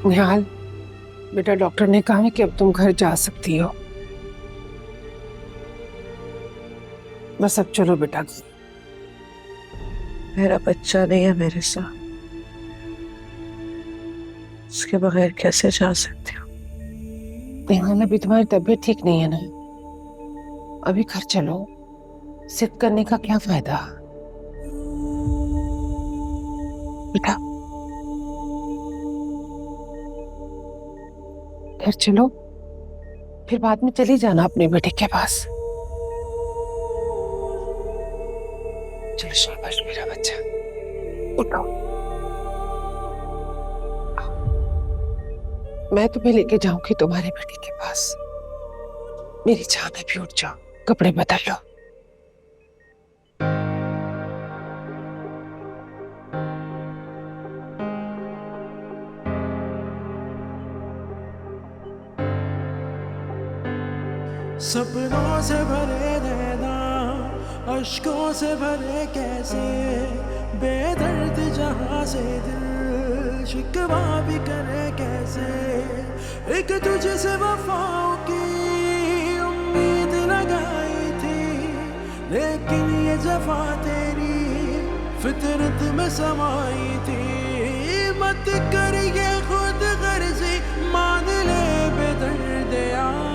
निहाल, बेटा डॉक्टर ने कहा है कि अब तुम घर जा सकती हो। बस अब चलो बेटा। मेरा बच्चा नहीं है मेरे साथ, उसके बगैर कैसे जा सकती हूँ। निहाल, अभी तुम्हारी तबीयत ठीक नहीं है ना, अभी घर चलो। जिद करने का क्या फायदा बेटा। घर चलो, फिर बाद में चली जाना अपने बेटे के पास। चलो शाबाश मेरा बच्चा, उठो। मैं तुम्हें लेके जाऊंगी तुम्हारे बेटे के पास। मेरी जान में भी उठ जाओ, कपड़े बदल लो। सपनों से भरे नैना, अश्कों से भरे कैसे, बेदर्द जहां से दिल शिकवा भी करे कैसे। एक तुझसे वफाओं की उम्मीद लगाई थी, लेकिन ये जफा तेरी फितरत में समाई थी। मत कर ये खुद गर्जी, मान ले बेदर्द यार।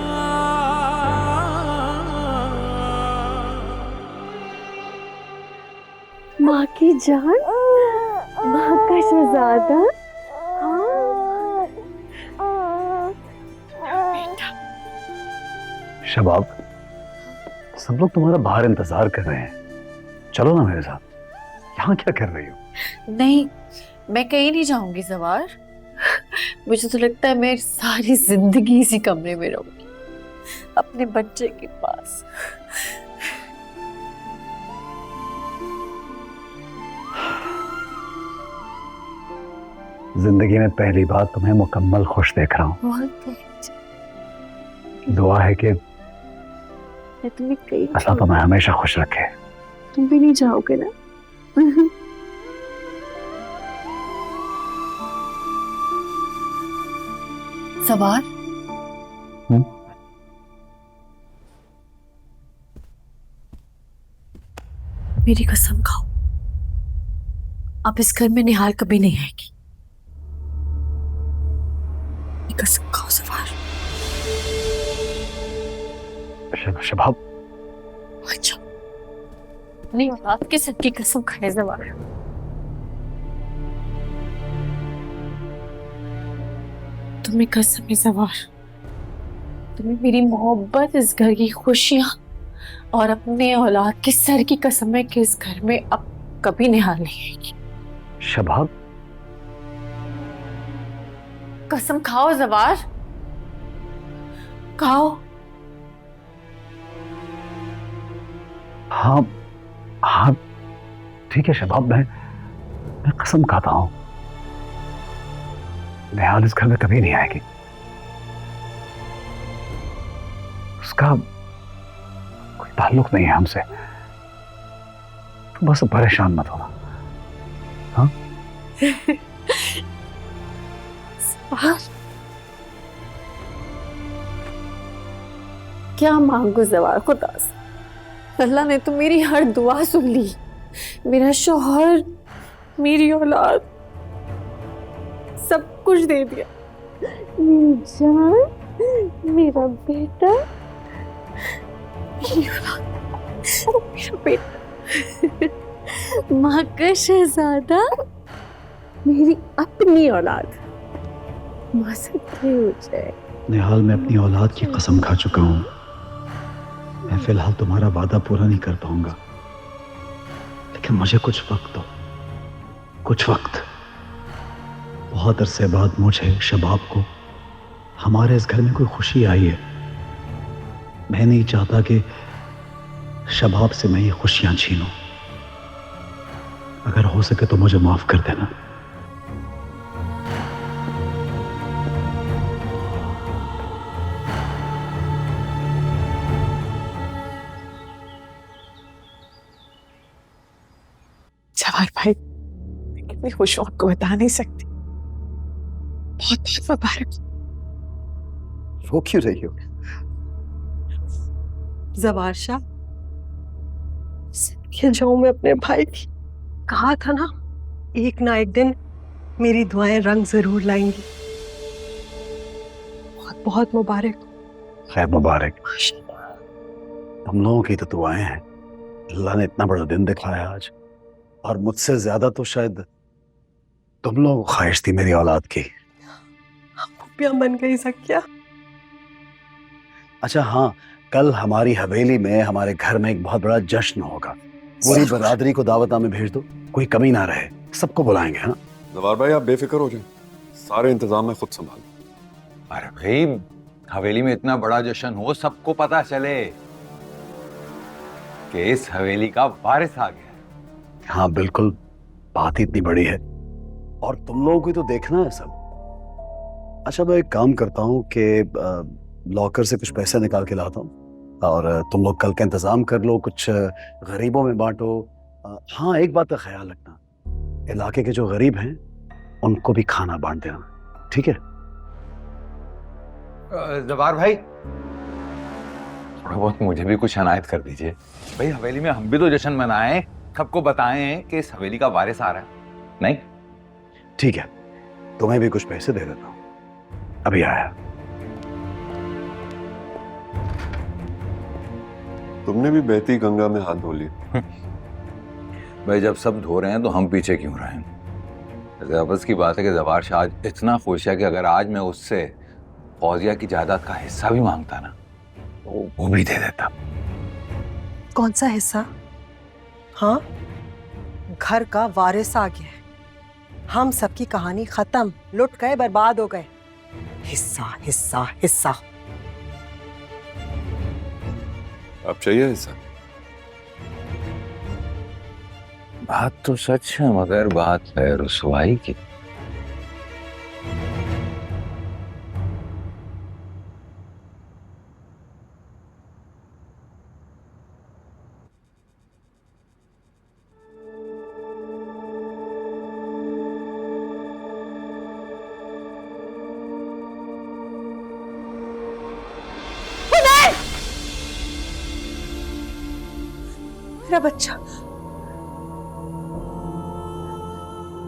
माँ की जान, माँ का शहजादा। हाँ। शबाब, सब लोग तुम्हारा बाहर इंतजार कर रहे हैं, चलो ना मेरे साथ। यहाँ क्या कर रही हो? नहीं, मैं कहीं नहीं जाऊंगी सवार। मुझे तो लगता है मैं सारी जिंदगी इसी कमरे में रहूंगी, अपने बच्चे के पास। जिंदगी में पहली बार तुम्हें मुकम्मल खुश देख रहा हूँ। दुआ है कि मैं तुम्हें कहीं अल्लाह तुम्हें हमेशा खुश रखे। तुम भी नहीं जाओगे ना? सवार, मेरी कसम खाओ, अब इस घर में निहाल कभी नहीं आएगी। कसम खाओ सवार। शबाब, अच्छा, नहीं, आपके सच की कसम खाए सवार। तुम्हें कसम है सवार, तुम्हें मेरी मोहब्बत, इस घर की खुशियां और अपने औलाद के सर की कसम है कि इस घर में अब कभी निहाल नहीं आएगी। शबाब, कसम खाओ जवार, खाओ। हाँ हाँ ठीक है शबाब, मैं कसम खाता हूँ, निहाल इस घर में कभी नहीं आएगी। उसका कोई ताल्लुक नहीं है हमसे। तुम बस परेशान मत होना। हाँ क्या मांगू जवार खुदा से? अल्लाह ने तो मेरी हर दुआ सुन ली। मेरा शौहर, मेरी औलाद, सब कुछ दे दिया। मेरी जान, मेरा बेटा, मेरी औलाद, मेरा बेटा, माँ का शहजादा, मेरी अपनी औलाद। माँ से क्या हो जाए? निहाल, मैं अपनी औलाद की कसम खा चुका हूं। मैं फिलहाल तुम्हारा वादा पूरा नहीं कर पाऊंगा, लेकिन मुझे कुछ वक्त दो, कुछ वक्त। बहुत अरसे बाद मुझे, शबाब को, हमारे इस घर में कोई खुशी आई है। मैं नहीं चाहता कि शबाब से मैं ये खुशियां छीनूं। अगर हो सके तो मुझे माफ कर देना। जवाहर भाई, मैं कितनी खुश हूं आपको बता नहीं सकती। बहुत बहुत मुबारक। रो क्यों रही हो? जवार शाह, क्या जाऊं मैं अपने भाई की? कहा था ना, एक ना एक दिन मेरी दुआएं रंग जरूर लाएंगी। बहुत बहुत मुबारक। खैर मुबारक। हम लोगों की तो दुआएं हैं, अल्लाह ने इतना बड़ा दिन दिखाया आज, और मुझसे ज्यादा तो शायद तुम लोगों को ख्वाहिश थी मेरी औलाद की। पुपिया बन गई सकिया। अच्छा हाँ, कल हमारी हवेली में, हमारे घर में एक बहुत बड़ा जश्न होगा। पूरी बरादरी को दावत में भेज दो, कोई कमी ना रहे, सबको बुलाएंगे। हाँ जवार भाई, आप बेफिक्र हो जाएं, सारे इंतजाम मैं खुद संभाल। अरे भाई, हवेली में इतना बड़ा जश्न हो, सबको पता चले कि इस हवेली का वारिस आ गया। हाँ बिल्कुल, बात ही इतनी बड़ी है और तुम लोगों को तो देखना है सब। अच्छा मैं एक काम करता हूँ कि लॉकर से कुछ पैसे निकाल के लाता हूँ और तुम लोग कल का इंतजाम कर लो, कुछ गरीबों में बांटो। हाँ एक बात का ख्याल रखना, इलाके के जो गरीब हैं उनको भी खाना बांट देना, ठीक है? जवार भाई, थोड़ा बहुत मुझे भी कुछ अनायत कर दीजिए भाई। हवेली में हम भी तो जश्न मनाएं, सबको बताएं कि इस हवेली का वारिस आ रहा है। नहीं ठीक है, तुम्हें भी कुछ पैसे दे देता हूँ, अभी आया। तुमने भी बहती गंगा में हाथ धो लिए। भाई जब सब धो रहे हैं तो हम पीछे क्यों रहे हैं? ज़बरदस्त की बात है कि जवार शाह आज इतना खुश है कि अगर आज मैं उससे फौजिया की जायदाद का हिस्सा भी मांगता ना, तो वो भी दे देता। कौन सा हिस्सा? हाँ, घर का वारिस आ गया है, हम सबकी कहानी खत्म, लुट गए, बर्बाद हो गए। हिस्सा हिस्सा हिस्सा। अब चाहिए हिस्सा? बात तो सच है, मगर बात है रुसवाई की। मेरा बच्चा,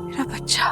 मेरा बच्चा।